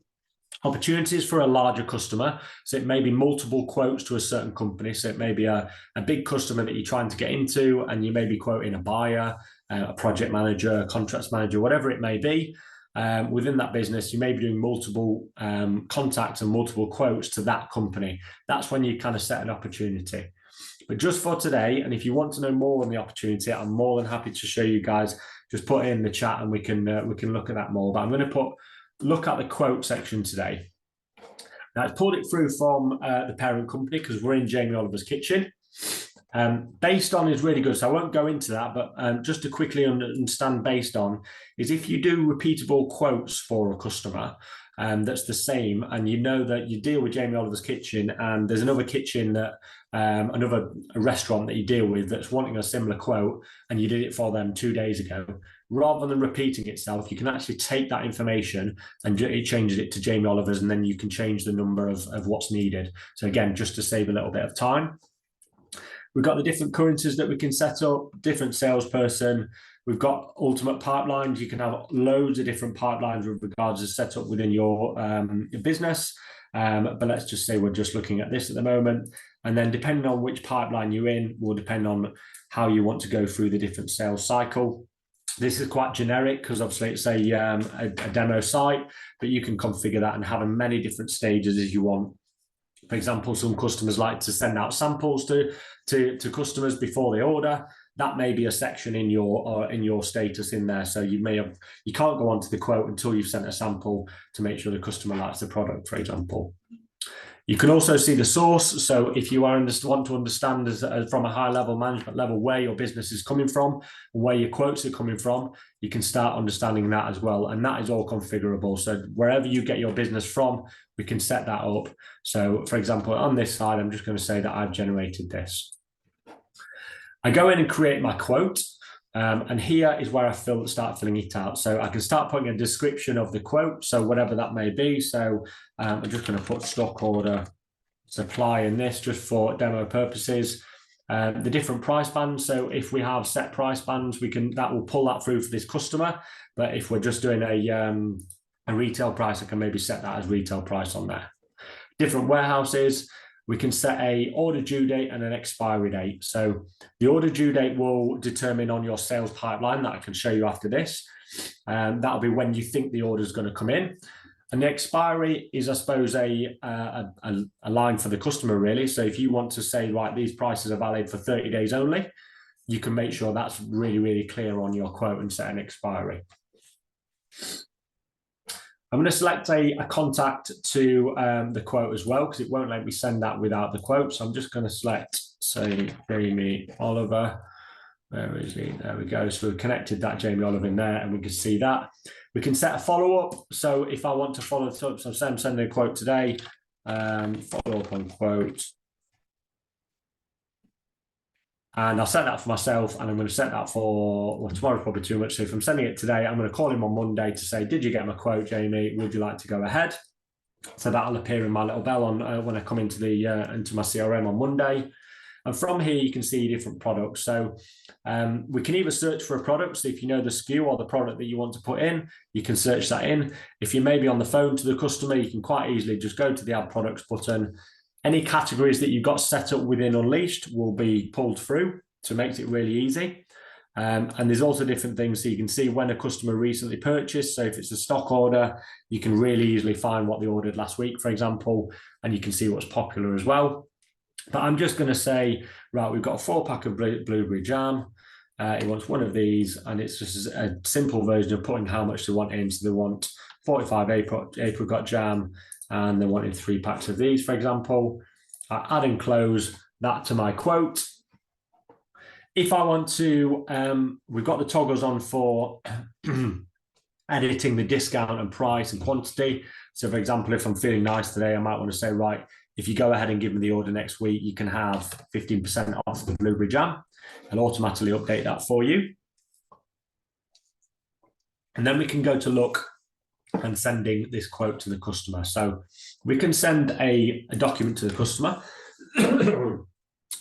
Speaker 1: Opportunities for a larger customer. So it may be multiple quotes to a certain company. So it may be a big customer that you're trying to get into, and you may be quoting a buyer, a project manager, a contracts manager, whatever it may be. Within that business, you may be doing multiple contacts and multiple quotes to that company. That's when you kind of set an opportunity. But just for today, and if you want to know more on the opportunity, I'm more than happy to show you guys. Just put it in the chat and we can look at that more. But I'm going to look at the quote section today. Now, I've pulled it through from the parent company because we're in Jamie Oliver's kitchen. Based on is really good, so I won't go into that, but just to quickly understand based on is if you do repeatable quotes for a customer, that's the same, and you know that you deal with Jamie Oliver's kitchen, and there's another kitchen that another restaurant that you deal with that's wanting a similar quote, and you did it for them 2 days ago, rather than repeating itself, you can actually take that information and it changes it to Jamie Oliver's, and then you can change the number of what's needed. So again, just to save a little bit of time. We've got the different currencies that we can set up, different salesperson. We've got ultimate pipelines. You can have loads of different pipelines with regards to set up within your business. But let's just say we're just looking at this at the moment. And then depending on which pipeline you're in will depend on how you want to go through the different sales cycle. This is quite generic because obviously it's a demo site, but you can configure that and have as many different stages as you want. For example, some customers like to send out samples to customers before they order. That may be a section in your status in there. So you can't go onto the quote until you've sent a sample to make sure the customer likes the product, for example. You can also see the source. So if you want to understand from a high level, management level, where your business is coming from and where your quotes are coming from, you can start understanding that as well. And that is all configurable. So wherever you get your business from, we can set that up. So for example, on this side, I'm just going to say that I've generated this. I go in and create my quote. And here is where I start filling it out. So I can start putting a description of the quote, so whatever that may be. So I'm just going to put stock order supply in this just for demo purposes. The different price bands. So if we have set price bands, that will pull that through for this customer. But if we're just doing a retail price, I can maybe set that as retail price on there. Different warehouses. We can set a order due date and an expiry date. So the order due date will determine on your sales pipeline that I can show you after this. That'll be when you think the order is going to come in. And the expiry is, I suppose, a line for the customer, really. So if you want to say, right, these prices are valid for 30 days only, you can make sure that's really, really clear on your quote and set an expiry. I'm going to select a contact to the quote as well, because it won't let me send that without the quote. So I'm just going to select, say, Jamie Oliver. Where is he? There we go. So we've connected that Jamie Oliver in there, and we can see that. We can set a follow-up. So if I want to follow it up, so say I'm sending a quote today, follow up on quote. And I'll set that for myself, and I'm going to set that for, well, tomorrow's probably too much. So if I'm sending it today, I'm going to call him on Monday to say, did you get my quote, Jamie? Would you like to go ahead? So that'll appear in my little bell on when I come into my CRM on Monday. And from here, you can see different products. So we can either search for a product. So if you know the SKU or the product that you want to put in, you can search that in. If you may be on the phone to the customer, you can quite easily just go to the Add Products button. Any categories that you've got set up within Unleashed will be pulled through, so it makes it really easy. And there's also different things, so you can see when a customer recently purchased. So if it's a stock order, you can really easily find what they ordered last week, for example, and you can see what's popular as well. But I'm just going to say, right, we've got a 4-pack of blueberry jam. It wants one of these, and it's just a simple version of putting how much they want in. So they want 45 apricot jam, and they're wanting 3 packs of these, for example. I add and close that to my quote. If I want to, we've got the toggles on for editing the discount and price and quantity. So for example, if I'm feeling nice today, I might want to say, right, if you go ahead and give me the order next week, you can have 15% off the blueberry jam. I'll automatically update that for you. And then we can go to look and sending this quote to the customer. So we can send a document to the customer.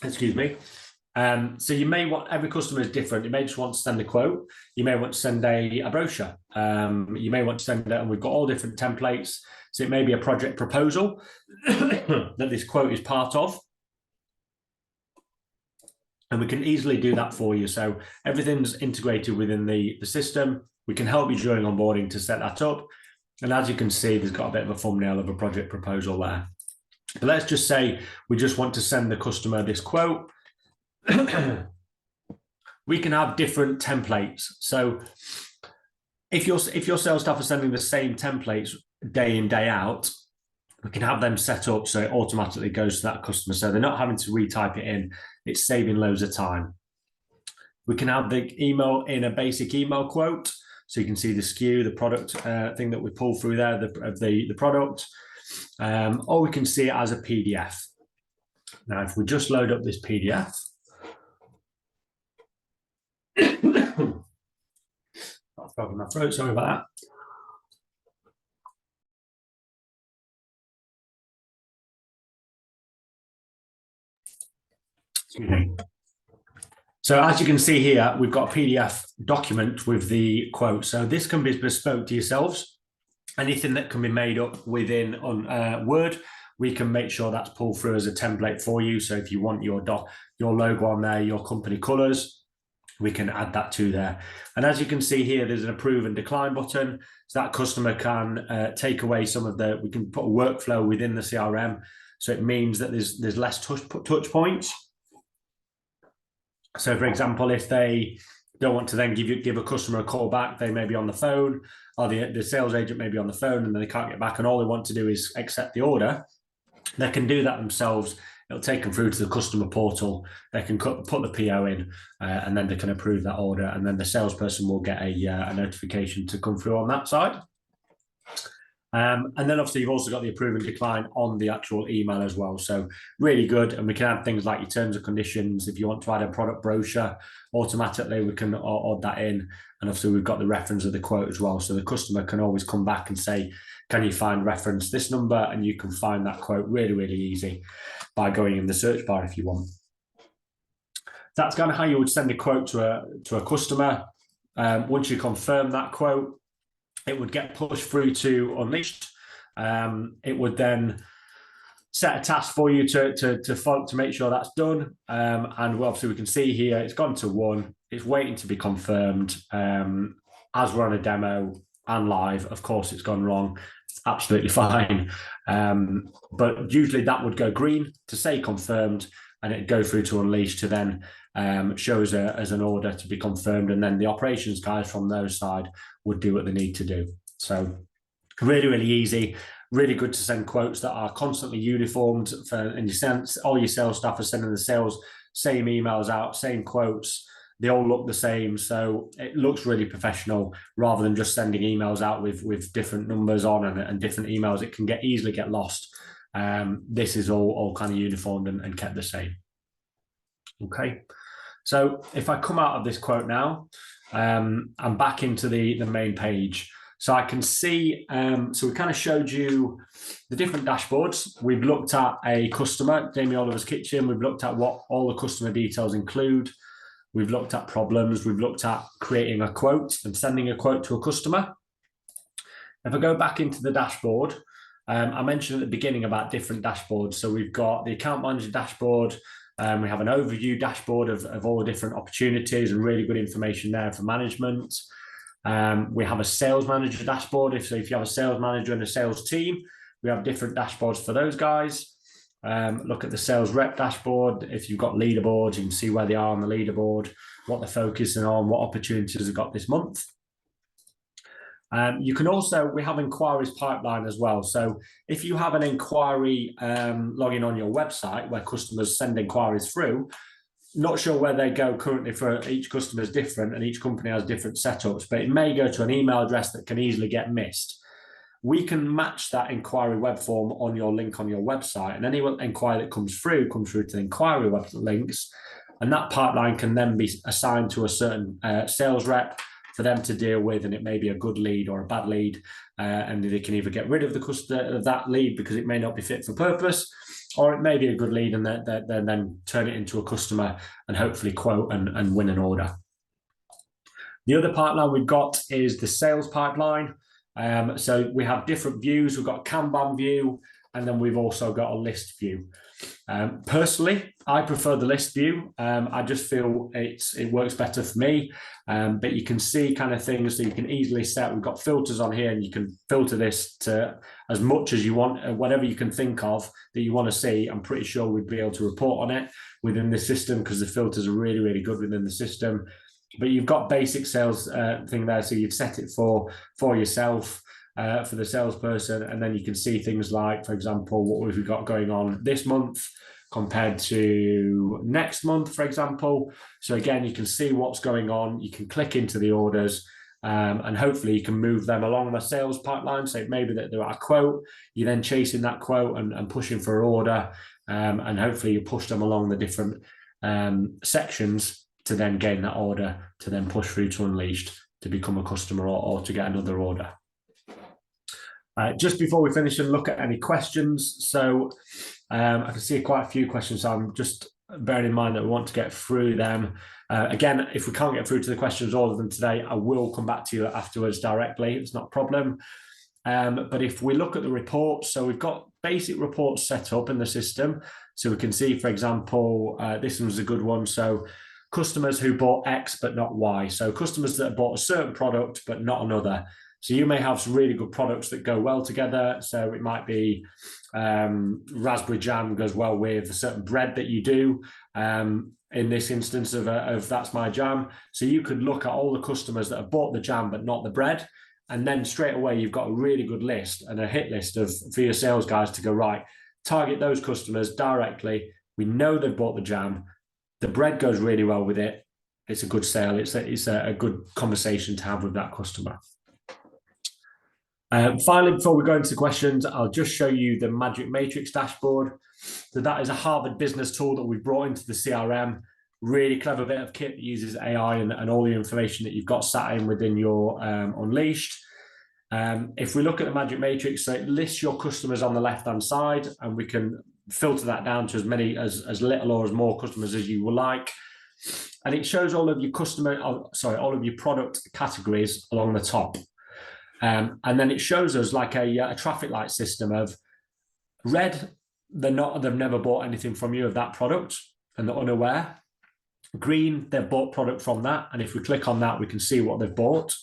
Speaker 1: Excuse me. So you may want, every customer is different. You may just want to send a quote. You may want to send a brochure. You may want to send it, and we've got all different templates. So it may be a project proposal that this quote is part of. And we can easily do that for you. So everything's integrated within the system. We can help you during onboarding to set that up. And as you can see, there's got a bit of a thumbnail of a project proposal there. But let's just say we just want to send the customer this quote. We can have different templates. So if your sales staff are sending the same templates day in, day out, we can have them set up so it automatically goes to that customer. So they're not having to retype it in. It's saving loads of time. We can have the email in a basic email quote. So you can see the SKU, the product thing that we pull through there, the product, or we can see it as a PDF. Now, if we just load up this PDF, I've got my throat, sorry about that. So as you can see here, we've got a PDF document with the quote. So this can be bespoke to yourselves. Anything that can be made up within on Word, we can make sure that's pulled through as a template for you. So if you want your logo on there, your company colors, we can add that to there. And as you can see here, there's an approve and decline button. So that customer can take away some of we can put a workflow within the CRM. So it means that there's less touch points. So for example, if they don't want to then give a customer a call back, they may be on the phone, or the sales agent may be on the phone and then they can't get back, and all they want to do is accept the order. They can do that themselves. It'll take them through to the customer portal. They can put the PO in, and then they can approve that order, and then the salesperson will get a notification to come through on that side. And then obviously you've also got the approve and decline on the actual email as well. So really good. And we can add things like your terms and conditions. If you want to add a product brochure, automatically we can add that in. And obviously we've got the reference of the quote as well. So the customer can always come back and say, can you find reference this number? And you can find that quote really, really easy by going in the search bar if you want. That's kind of how you would send a quote to a customer. Once you confirm that quote, it would get pushed through to Unleashed. It would then set a task for you to make sure that's done. And obviously we can see here, it's gone to 1. It's waiting to be confirmed. As we're on a demo and live, of course, it's gone wrong. It's absolutely fine. But usually that would go green to say confirmed, and it'd go through to Unleashed to then show as an order to be confirmed. And then the operations guys from their side would do what they need to do. So really, really easy, really good to send quotes that are constantly uniformed. And all your sales staff are sending the same emails out, same quotes. They all look the same. So it looks really professional rather than just sending emails out with different numbers on and different emails. It can easily get lost. This is all kind of uniformed and kept the same. Okay. So if I come out of this quote now, I'm back into the main page. So I can see, so we kind of showed you the different dashboards. We've looked at a customer, Jamie Oliver's Kitchen. We've looked at what all the customer details include. We've looked at problems. We've looked at creating a quote and sending a quote to a customer. If I go back into the dashboard, I mentioned at the beginning about different dashboards. So we've got the account manager dashboard. We have an overview dashboard of all the different opportunities and really good information there for management. We have a sales manager dashboard. If you have a sales manager and a sales team, we have different dashboards for those guys. Look at the sales rep dashboard. If you've got leaderboards, you can see where they are on the leaderboard, what they're focusing on, what opportunities they've got this month. You can also, we have inquiries pipeline as well. So if you have an inquiry login on your website where customers send inquiries through, not sure where they go currently, for each customer is different and each company has different setups, but it may go to an email address that can easily get missed. We can match that inquiry web form on your link on your website, and any inquiry that comes through to the inquiry web links, and that pipeline can then be assigned to a certain sales rep for them to deal with, and it may be a good lead or a bad lead, and they can either get rid of that lead because it may not be fit for purpose, or it may be a good lead and then turn it into a customer and hopefully quote and win an order. The other pipeline we've got is the sales pipeline. So we have different views. We've got a Kanban view, and then we've also got a list view. Personally, I prefer the list view. I just feel it works better for me. But you can see kind of things that you can easily set. We've got filters on here, and you can filter this to as much as you want, whatever you can think of that you want to see. I'm pretty sure we'd be able to report on it within the system because the filters are really, really good within the system. But you've got basic sales thing there, so you've set it for yourself. For the salesperson, and then you can see things like, for example, what we've got going on this month compared to next month, for example. So again, you can see what's going on. You can click into the orders, and hopefully you can move them along the sales pipeline. So maybe that they're at a quote, you're then chasing that quote and pushing for an order, and hopefully you push them along the different sections to then gain that order, to then push through to Unleashed, to become a customer or to get another order. Just before we finish and look at any questions, so I can see quite a few questions, so I'm just bearing in mind that we want to get through them. Again, if we can't get through to the questions, all of them today, I will come back to you afterwards directly. It's not a problem. But if we look at the reports, so we've got basic reports set up in the system. So we can see, for example, this one's a good one. So customers who bought X but not Y. So customers that bought a certain product but not another. So you may have some really good products that go well together. So it might be raspberry jam goes well with a certain bread that you do. In this instance of That's My Jam. So you could look at all the customers that have bought the jam but not the bread. And then straight away, you've got a really good list and a hit list for your sales guys to go, right, target those customers directly. We know they've bought the jam. The bread goes really well with it. It's a good sale. It's a good conversation to have with that customer. Finally, before we go into questions, I'll just show you the Magic Matrix dashboard. So that is a Harvard business tool that we brought into the CRM. Really clever bit of kit that uses AI and all the information that you've got sat in within your Unleashed. If we look at the Magic Matrix, so it lists your customers on the left-hand side, and we can filter that down to as little or as more customers as you would like. And it shows all of your all of your product categories along the top. And then it shows us like a traffic light system of red, they've never bought anything from you of that product and they're unaware. Green, they've bought product from that. And if we click on that, we can see what they've bought.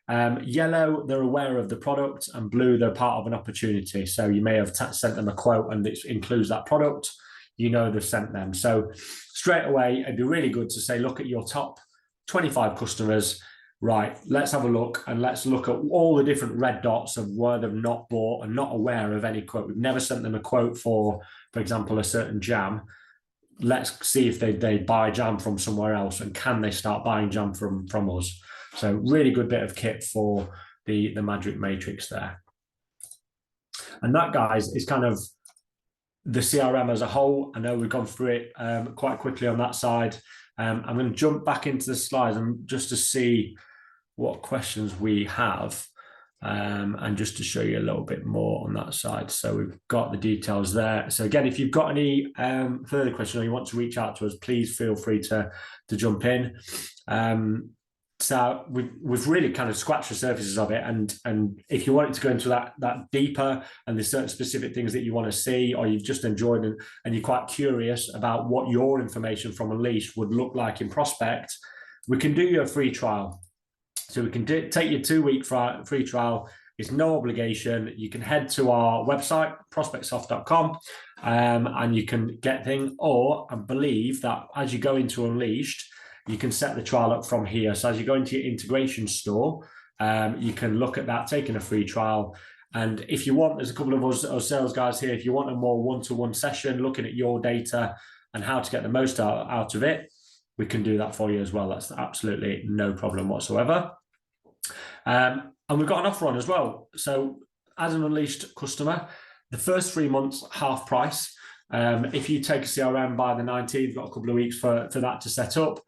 Speaker 1: Yellow, they're aware of the product, and blue, they're part of an opportunity. So you may have sent them a quote and it includes that product. You know they've sent them. So straight away, it'd be really good to say, look at your top 25 customers. Right, let's have a look, and let's look at all the different red dots of where they've not bought and not aware of any quote. We've never sent them a quote for example, a certain jam. Let's see if they buy jam from somewhere else, and can they start buying jam from us. So really good bit of kit for the Magic Matrix there. And that, guys, is kind of the CRM as a whole. I know we've gone through it quite quickly on that side. I'm going to jump back into the slides and just to see what questions we have, and just to show you a little bit more on that side. So we've got the details there. So again, if you've got any further questions or you want to reach out to us, please feel free to jump in. So we've really kind of scratched the surfaces of it, and if you wanted to go into that deeper, and there's certain specific things that you want to see, or you've just enjoyed it and you're quite curious about what your information from Unleashed would look like in Prospect, we can do you a free trial. So we can take your 2-week free trial. It's no obligation. You can head to our website, prospectsoft.com, and you can get things, or I believe that as you go into Unleashed, you can set the trial up from here. So as you go into your integration store, you can look at that, taking a free trial. And if you want, there's a couple of us sales guys here, if you want a more one-to-one session, looking at your data and how to get the most out of it, we can do that for you as well. That's absolutely no problem whatsoever. And we've got an offer on as well. So as an Unleashed customer, the first 3 months, half price. If you take a CRM by the 19th, you've got a couple of weeks for that to set up.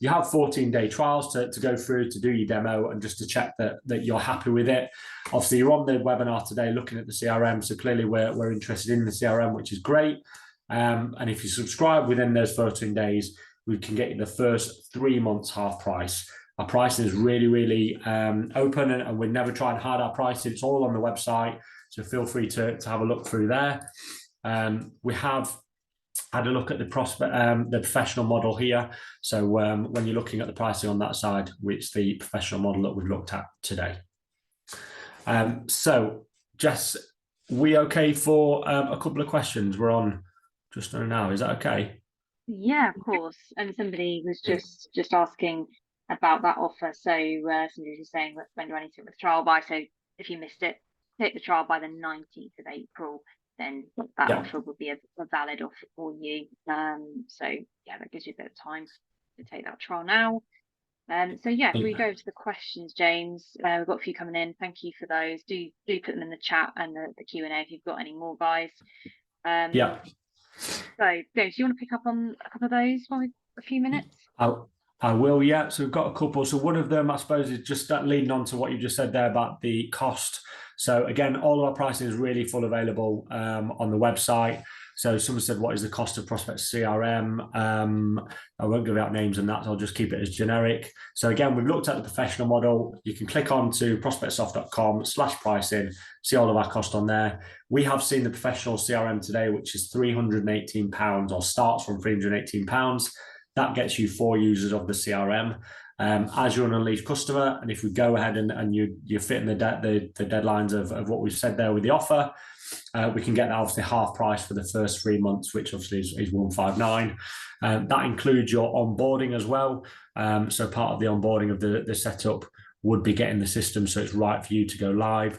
Speaker 1: You have 14-day trials to go through, to do your demo, and just to check that you're happy with it. Obviously, you're on the webinar today looking at the CRM, so clearly we're interested in the CRM, which is great. And if you subscribe within those 14 days, we can get you the first 3 months half price. Our pricing is really, really open, and we never try and hide our pricing. It's all on the website, so feel free to have a look through there. We have had a look at the professional model here. So when you're looking at the pricing on that side, it's the professional model that we've looked at today. So Jess, we okay for a couple of questions? We're on just on now. Is that okay?
Speaker 2: Yeah, of course. And somebody was just asking about that offer. So somebody was saying, when do I need to take the trial by? So if you missed it, take the trial by the 19th of April, then that offer would be a valid offer for you. So yeah, that gives you a bit of time to take that trial now. So yeah, if we go to the questions, James, we've got a few coming in. Thank you for those. Do put them in the chat and the Q&A if you've got any more, guys.
Speaker 1: Yeah.
Speaker 2: So James, do you want to pick up on a couple of those for a few minutes?
Speaker 1: I will, yeah. So we've got a couple. So one of them, I suppose, is just leading on to what you just said there about the cost. So again, all of our pricing is really full available on the website. So someone said, what is the cost of Prospect CRM? I won't give out names and that, so I'll just keep it as generic. So again, we've looked at the professional model. You can click on to prospectsoft.com/pricing, see all of our cost on there. We have seen the professional CRM today, which is £318 or starts from £318. That gets you 4 users of the CRM. As you're an Unleashed customer, and if we go ahead and you're fitting the deadlines of what we've said there with the offer, we can get that obviously half price for the first 3 months, which obviously is 159. That includes your onboarding as well. So part of the onboarding of the setup would be getting the system so it's right for you to go live.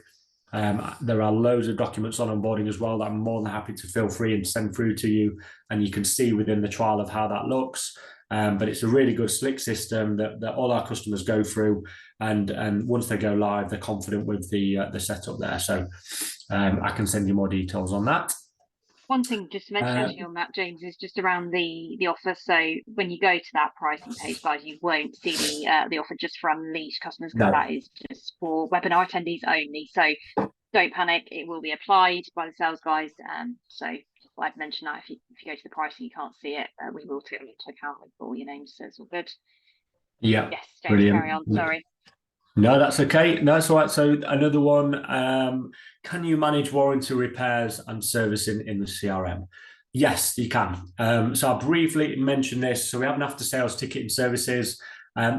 Speaker 1: There are loads of documents on onboarding as well that I'm more than happy to feel free and send through to you, and you can see within the trial of how that looks. But it's a really good slick system that all our customers go through, and once they go live, they're confident with the setup there. So I can send you more details on that.
Speaker 2: One thing just to mention actually on that, James, is just around the offer. So when you go to that pricing page, guys, you won't see the offer just for Unleashed customers, because that is just for webinar attendees only. So don't panic; it will be applied by the sales guys. So I'd mention that if you go to the pricing, you can't see it. We will take it into account with all your names, so it's all good.
Speaker 1: Yeah.
Speaker 2: Yes, James,
Speaker 1: Brilliant.
Speaker 2: carry on. Sorry.
Speaker 1: No, that's okay. No, that's all right. So another one, can you manage warranty repairs and servicing in the CRM? Yes, you can. So I briefly mentioned this. So we have an after-sales ticketing services.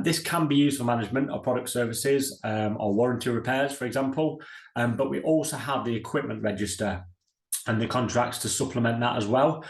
Speaker 1: This can be used for management of product services or warranty repairs, for example. But we also have the equipment register and the contracts to supplement that as well.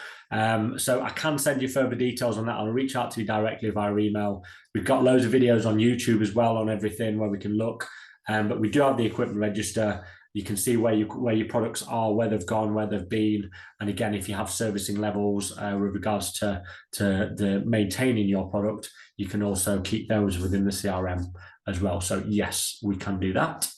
Speaker 1: So I can send you further details on that. I'll reach out to you directly via email. We've got loads of videos on YouTube as well on everything where we can look. But we do have the equipment register. You can see where your products are, where they've gone, where they've been. And again, if you have servicing levels with regards to the maintaining your product, you can also keep those within the CRM as well. So yes, we can do that.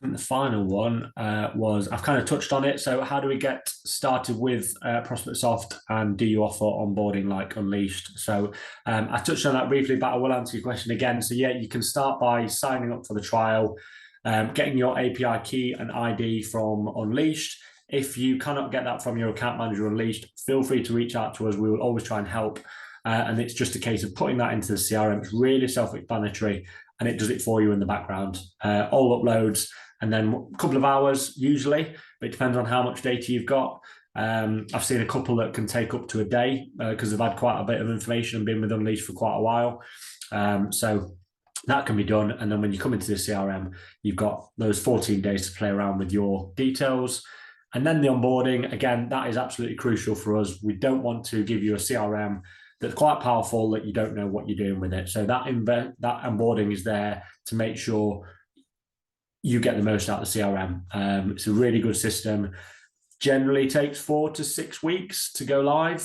Speaker 1: And the final one was, I've kind of touched on it. So how do we get started with Prospect Soft, and do you offer onboarding like Unleashed? So I touched on that briefly, but I will answer your question again. So yeah, you can start by signing up for the trial, getting your API key and ID from Unleashed. If you cannot get that from your account manager Unleashed, feel free to reach out to us. We will always try and help. And it's just a case of putting that into the CRM. It's really self-explanatory, and it does it for you in the background. All uploads, and then a couple of hours usually, but it depends on how much data you've got. I've seen a couple that can take up to a day because they've had quite a bit of information and been with Unleashed for quite a while. So that can be done. And then when you come into the CRM, you've got those 14 days to play around with your details. And then the onboarding, again, that is absolutely crucial for us. We don't want to give you a CRM that's quite powerful that you don't know what you're doing with it. So that onboarding is there to make sure you get the most out of the CRM. It's a really good system. Generally takes 4 to 6 weeks to go live.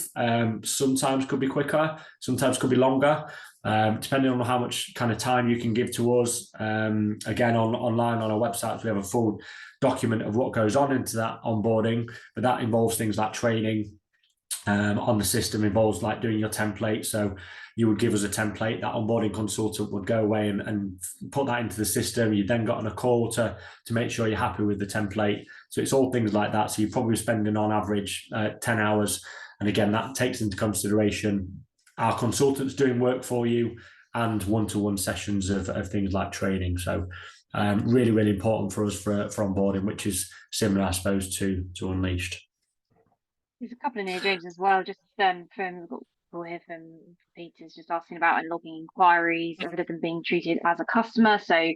Speaker 1: Sometimes could be quicker, sometimes could be longer, depending on how much kind of time you can give to us. Again, online on our website, we have a full document of what goes on into that onboarding, but that involves things like training on the system, involves like doing your template. So you would give us a template, that onboarding consultant would go away and put that into the system. You then got on a call to make sure you're happy with the template. So it's all things like that. So you're probably spending on average 10 hours. And again, that takes into consideration our consultants doing work for you and one-to-one sessions of things like training. So really, really important for us for onboarding, which is similar, I suppose, to Unleashed.
Speaker 2: There's a couple in here, James, as well, just from people here from Peter's just asking about logging inquiries rather than being treated as a customer. So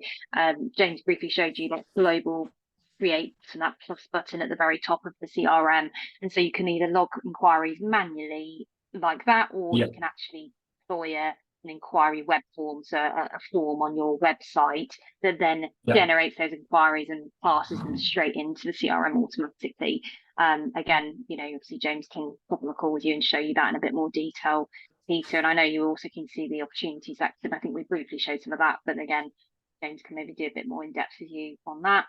Speaker 2: James briefly showed you that global create and that plus button at the very top of the CRM. And so you can either log inquiries manually like that, or you can actually deploy an inquiry web form, so a form on your website that then generates those inquiries and passes them straight into the CRM automatically. Again, obviously James can pop on a call with you and show you that in a bit more detail Peter, and I know you also can see the opportunity section. I think we briefly showed some of that, but again, James can maybe do a bit more in depth with you on that.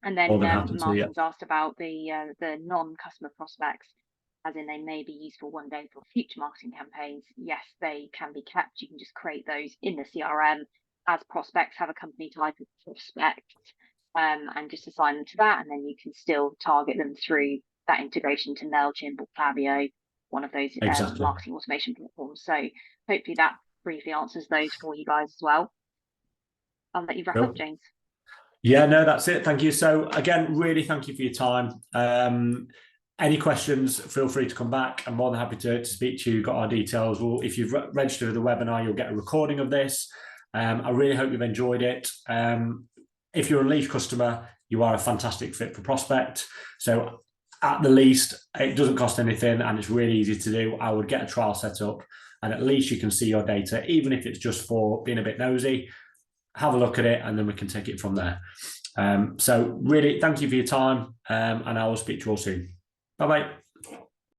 Speaker 2: And then
Speaker 1: More than happy to, yeah.
Speaker 2: Martin's asked about the non-customer prospects, as in they may be used for one day for future marketing campaigns. Yes, they can be kept. You can just create those in the CRM as prospects, have a company type of prospect, and just assign them to that. And then you can still target them through that integration to MailChimp or Klaviyo, one of those
Speaker 1: Exactly.
Speaker 2: marketing automation platforms. So hopefully that briefly answers those for you guys as well. I'll let you wrap up, James.
Speaker 1: Yeah, no, that's it. Thank you. So again, really thank you for your time. Any questions, feel free to come back. I'm more than happy to speak to you. Got our details. Well, if you've registered for the webinar, you'll get a recording of this. I really hope you've enjoyed it. If you're a Unleashed customer, you are a fantastic fit for Prospect. So at the least, it doesn't cost anything and it's really easy to do. I would get a trial set up and at least you can see your data, even if it's just for being a bit nosy. Have a look at it and then we can take it from there. So really, thank you for your time and I will speak to you all soon. Bye-bye.